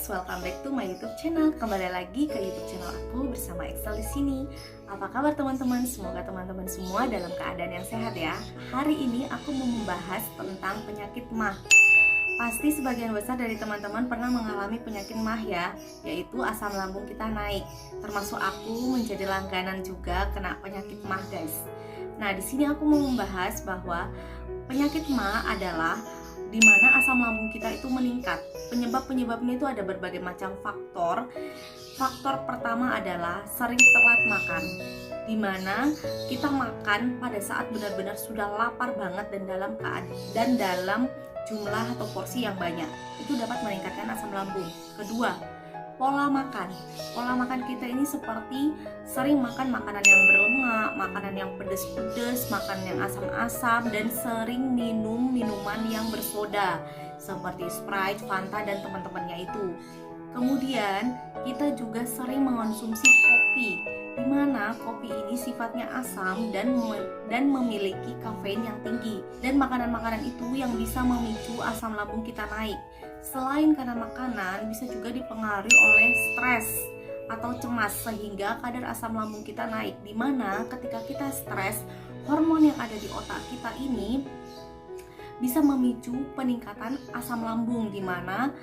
guys, welcome back to my YouTube channel. Kembali lagi ke YouTube channel aku bersama Excel di sini. Apa kabar teman-teman? Semoga teman-teman semua dalam keadaan yang sehat ya. Hari ini aku mau membahas tentang penyakit MAH. Pasti sebagian besar dari teman-teman pernah mengalami penyakit MAH ya, yaitu asam lambung kita naik. Termasuk aku menjadi langganan juga kena penyakit MAH guys. Nah, di sini aku mau membahas bahwa penyakit MAH adalah di mana asam lambung kita itu meningkat. Penyebabnya itu ada berbagai macam faktor. Faktor pertama adalah sering telat makan, di mana kita makan pada saat benar-benar sudah lapar banget dan dalam jumlah atau porsi yang banyak. Itu dapat meningkatkan asam lambung. Kedua, pola makan. Pola makan kita ini seperti sering makan makanan yang berlemak, makanan yang pedas-pedas, makanan yang asam-asam, dan sering minum minuman yang bersoda seperti Sprite, Fanta, dan teman-temannya itu. Kemudian kita juga sering mengonsumsi kopi, di mana kopi ini sifatnya asam dan memiliki kafein yang tinggi, dan makanan-makanan itu yang bisa memicu asam lambung kita naik. Selain karena makanan, bisa juga dipengaruhi oleh stres atau cemas sehingga kadar asam lambung kita naik, di mana ketika kita stres, hormon yang ada di otak kita ini bisa memicu peningkatan asam lambung, di mana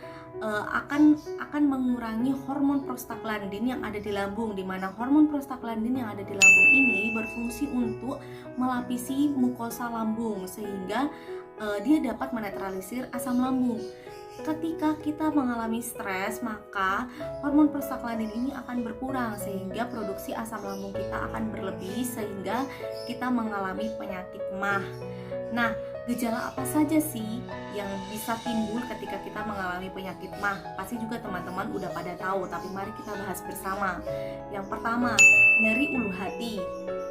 akan mengurangi hormon prostaglandin yang ada di lambung, di mana hormon prostaglandin yang ada di lambung ini berfungsi untuk melapisi mukosa lambung sehingga dia dapat menetralisir asam lambung. Ketika kita mengalami stres, maka hormon prostaglandin ini akan berkurang sehingga produksi asam lambung kita akan berlebih sehingga kita mengalami penyakit MAH. Nah, gejala apa saja sih yang bisa timbul ketika kita mengalami penyakit MAH? Pasti juga teman-teman udah pada tahu, tapi mari kita bahas bersama. Yang pertama, nyeri ulu hati.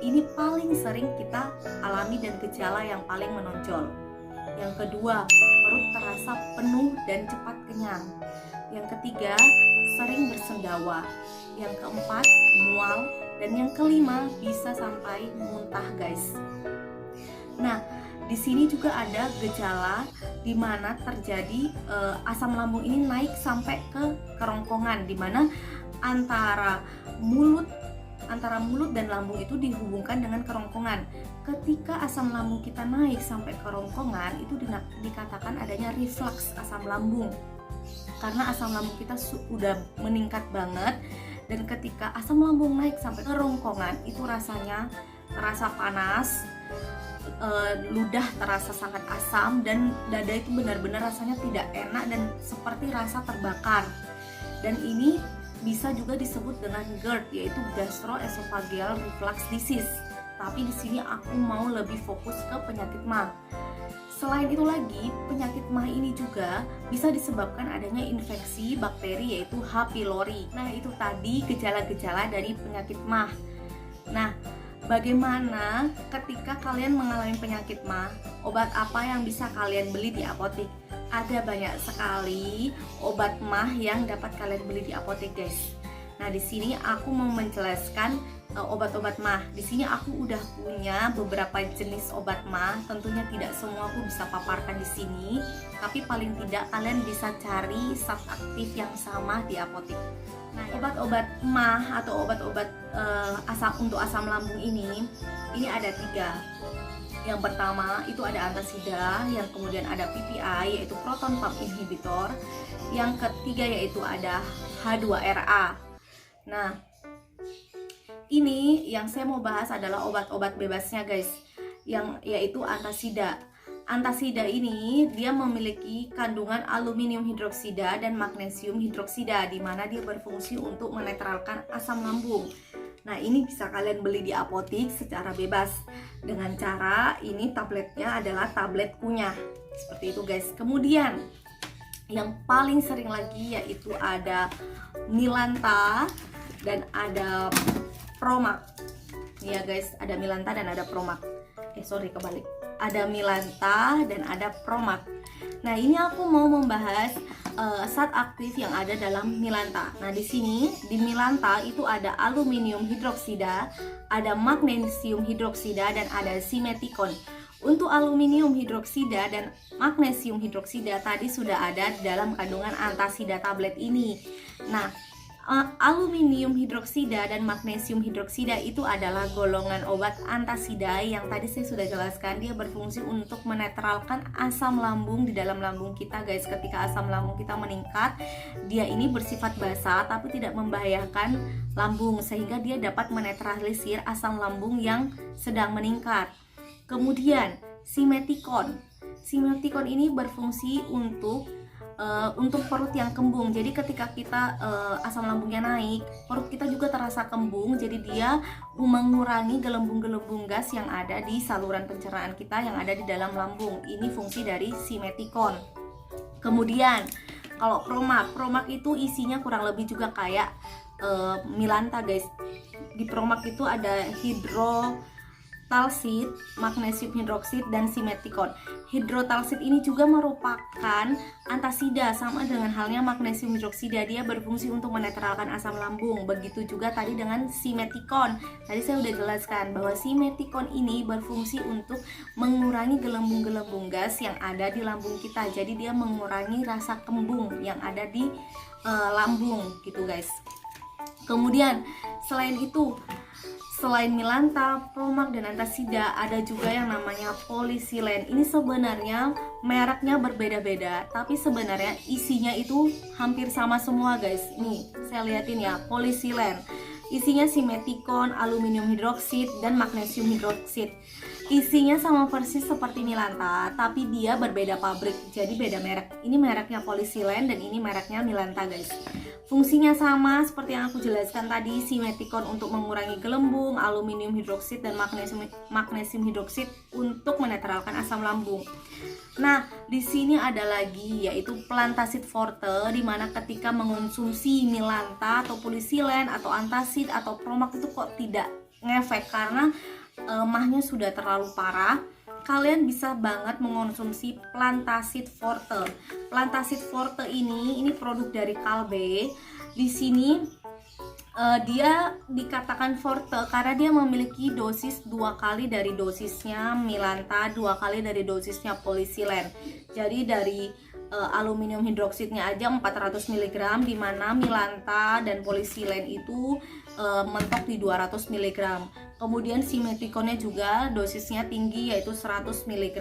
Ini paling sering kita alami dan gejala yang paling menonjol. Yang kedua, perut terasa penuh dan cepat kenyang. Yang ketiga, sering bersendawa. Yang keempat, mual. Dan yang kelima, bisa sampai muntah guys. Nah, di sini juga ada gejala di mana terjadi asam lambung ini naik sampai ke kerongkongan, di mana antara mulut dan lambung itu dihubungkan dengan kerongkongan. Ketika asam lambung kita naik sampai kerongkongan, itu dikatakan adanya reflux asam lambung. Karena asam lambung kita sudah meningkat banget, dan ketika asam lambung naik sampai kerongkongan, itu rasanya terasa panas, ludah terasa sangat asam, dan dada itu benar-benar rasanya tidak enak dan seperti rasa terbakar. Dan ini bisa juga disebut dengan GERD, yaitu gastroesophageal reflux disease. Tapi di sini aku mau lebih fokus ke penyakit MAH. Selain itu lagi, penyakit MAH ini juga bisa disebabkan adanya infeksi bakteri yaitu H. pylori. Nah, itu tadi gejala-gejala dari penyakit MAH. Nah, bagaimana ketika kalian mengalami penyakit MAH? Obat apa yang bisa kalian beli di apotek? Ada banyak sekali obat MAH yang dapat kalian beli di apotek, guys. Nah, di sini aku mau menjelaskan obat-obat MAH. Di sini aku udah punya beberapa jenis obat MAH. Tentunya tidak semua aku bisa paparkan di sini, tapi paling tidak kalian bisa cari zat aktif yang sama di apotek. Nah, obat-obat MAH atau obat-obat untuk asam lambung ini ada 3. Yang pertama itu ada antasida, yang kemudian ada PPI yaitu proton pump inhibitor, yang ketiga yaitu ada H2RA. Nah, ini yang saya mau bahas adalah obat-obat bebasnya guys, yaitu antasida. Antasida ini dia memiliki kandungan aluminium hidroksida dan magnesium hidroksida, di mana dia berfungsi untuk menetralkan asam lambung. Nah, ini bisa kalian beli di apotek secara bebas. Dengan cara ini tabletnya adalah tablet kunyah. Seperti itu guys. Kemudian yang paling sering lagi yaitu ada Milanta dan ada Promax. Nih ya guys, ada Milanta dan ada Promax. Kebalik. Ada Milanta dan ada Promax. Nah, ini aku mau membahas zat aktif yang ada dalam Milanta. Nah, di sini di Milanta itu ada aluminium hidroksida, ada magnesium hidroksida, dan ada simeticon. Untuk aluminium hidroksida dan magnesium hidroksida tadi sudah ada dalam kandungan antasida tablet ini. Nah, aluminium hidroksida dan magnesium hidroksida itu adalah golongan obat antasida yang tadi saya sudah jelaskan. Dia berfungsi untuk menetralkan asam lambung di dalam lambung kita, guys. Ketika asam lambung kita meningkat, dia ini bersifat basa tapi tidak membahayakan lambung, sehingga dia dapat menetralisir asam lambung yang sedang meningkat. Kemudian simetikon. Simetikon ini berfungsi untuk perut yang kembung. Jadi ketika kita asam lambungnya naik, perut kita juga terasa kembung. Jadi dia mengurangi gelembung-gelembung gas yang ada di saluran pencernaan kita yang ada di dalam lambung. Ini fungsi dari simetikon. Kemudian kalau promak itu isinya kurang lebih juga kayak milanta, guys. Di promak itu ada hidrotalsid, magnesium hidroksid, dan simetikon. Hidrotalsid ini juga merupakan antasida, sama dengan halnya magnesium hidroksida. Dia berfungsi untuk menetralkan asam lambung. Begitu juga tadi dengan simetikon. Tadi saya sudah jelaskan bahwa simetikon ini berfungsi untuk mengurangi gelembung-gelembung gas yang ada di lambung kita. Jadi dia mengurangi rasa kembung yang ada di lambung gitu, guys. Kemudian selain itu, selain milanta, promak, dan antasida, ada juga yang namanya polisilen. Ini sebenarnya mereknya berbeda-beda, tapi sebenarnya isinya itu hampir sama semua, guys. Nih, saya liatin ya, polisilen. Isinya simetikon, aluminium hidroksid, dan magnesium hidroksid. Isinya sama persis seperti milanta, tapi dia berbeda pabrik, jadi beda merek. Ini mereknya polisilen dan ini mereknya milanta, guys. Fungsinya sama seperti yang aku jelaskan tadi, simetikon untuk mengurangi gelembung, aluminium hidroksid dan magnesium hidroksid untuk menetralkan asam lambung. Nah, di sini ada lagi yaitu plantasid forte, di mana ketika mengonsumsi milanta atau polisilen atau antasid atau promak itu kok tidak ngefek karena mahnya sudah terlalu parah. Kalian bisa banget mengonsumsi plantasid forte. Plantasid forte ini produk dari Kalbe. Di sini dia dikatakan forte karena dia memiliki dosis 2 kali dari dosisnya milanta, 2 kali dari dosisnya polisilen. Jadi dari aluminium hidroksidnya aja 400 mg, di mana milanta dan polisilen itu mentok di 200 mg. Kemudian simetikonnya juga dosisnya tinggi yaitu 100 mg.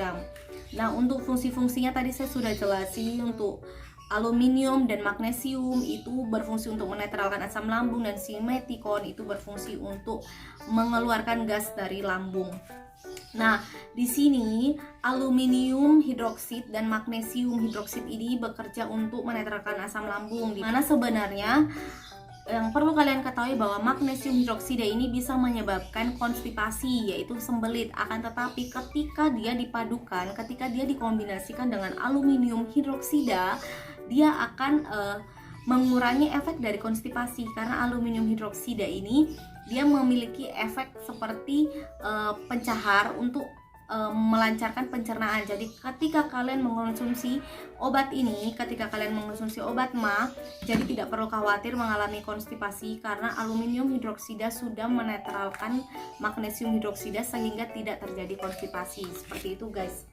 Nah, untuk fungsi-fungsinya tadi saya sudah jelasin. Untuk aluminium dan magnesium itu berfungsi untuk menetralkan asam lambung, dan simetikon itu berfungsi untuk mengeluarkan gas dari lambung. Nah, di sini aluminium hidroksid dan magnesium hidroksid ini bekerja untuk menetralkan asam lambung, di mana sebenarnya yang perlu kalian ketahui bahwa magnesium hidroksida ini bisa menyebabkan konstipasi, yaitu sembelit. Akan tetapi ketika dia dipadukan, ketika dia dikombinasikan dengan aluminium hidroksida, dia akan mengurangi efek dari konstipasi, karena aluminium hidroksida ini dia memiliki efek seperti pencahar untuk melancarkan pencernaan. Jadi ketika kalian mengonsumsi obat ini, ketika kalian mengonsumsi obat MA, jadi tidak perlu khawatir mengalami konstipasi karena aluminium hidroksida sudah menetralkan magnesium hidroksida sehingga tidak terjadi konstipasi. Seperti itu, guys.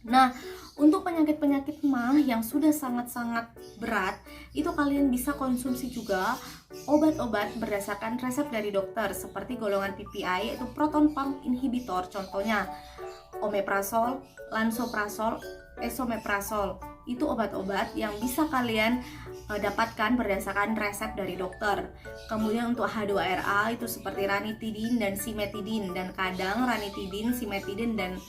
Nah, untuk penyakit-penyakit MA yang sudah sangat-sangat berat, itu kalian bisa konsumsi juga obat-obat berdasarkan resep dari dokter, seperti golongan PPI, yaitu proton pump inhibitor, contohnya omeprazol, lansoprazol, esomeprazol. Itu obat-obat yang bisa kalian dapatkan berdasarkan resep dari dokter. Kemudian untuk H2RA itu seperti ranitidin dan simetidin, dan kadang ranitidin, simetidin, dan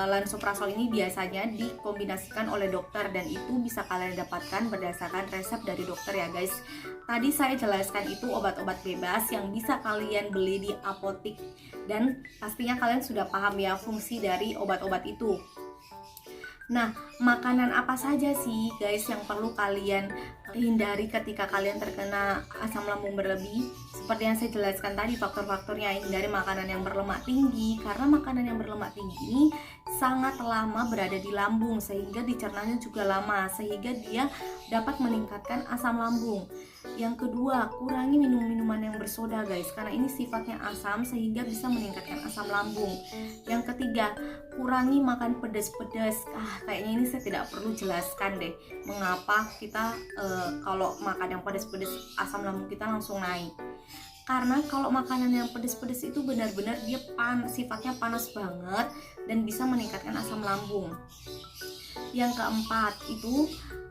lansoprazol ini biasanya dikombinasikan oleh dokter, dan itu bisa kalian dapatkan berdasarkan resep dari dokter ya, guys. Tadi saya jelaskan itu obat-obat bebas yang bisa kalian beli di apotik, dan pastinya kalian sudah paham ya fungsi dari obat-obat itu. Nah, makanan apa saja sih, guys, yang perlu kalian hindari ketika kalian terkena asam lambung berlebih? Seperti yang saya jelaskan tadi faktor-faktornya, hindari makanan yang berlemak tinggi, karena makanan yang berlemak tinggi ini sangat lama berada di lambung sehingga dicernanya juga lama, sehingga dia dapat meningkatkan asam lambung. Yang kedua, kurangi minum minuman yang bersoda guys, karena ini sifatnya asam sehingga bisa meningkatkan asam lambung. Yang ketiga, kurangi makan pedas-pedas. Kayaknya ini saya tidak perlu jelaskan deh mengapa kita kalau makan yang pedas-pedas asam lambung kita langsung naik. Karena kalau makanan yang pedas-pedas itu benar-benar dia sifatnya panas banget dan bisa meningkatkan asam lambung. Yang keempat itu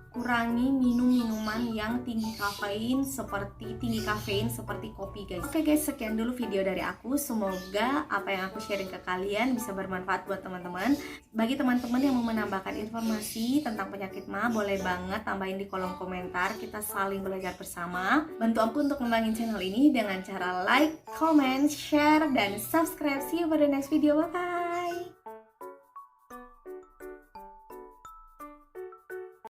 kurangi minum minuman yang tinggi kafein seperti kopi guys. Oke guys, sekian dulu video dari aku. Semoga apa yang aku sharing ke kalian bisa bermanfaat buat teman-teman. Bagi teman-teman yang mau menambahkan informasi tentang penyakit MA, boleh banget tambahin di kolom komentar. Kita saling belajar bersama. Bantu aku untuk ngembangin channel ini dengan cara like, comment, share, dan subscribe. See you pada next video. Bye bye.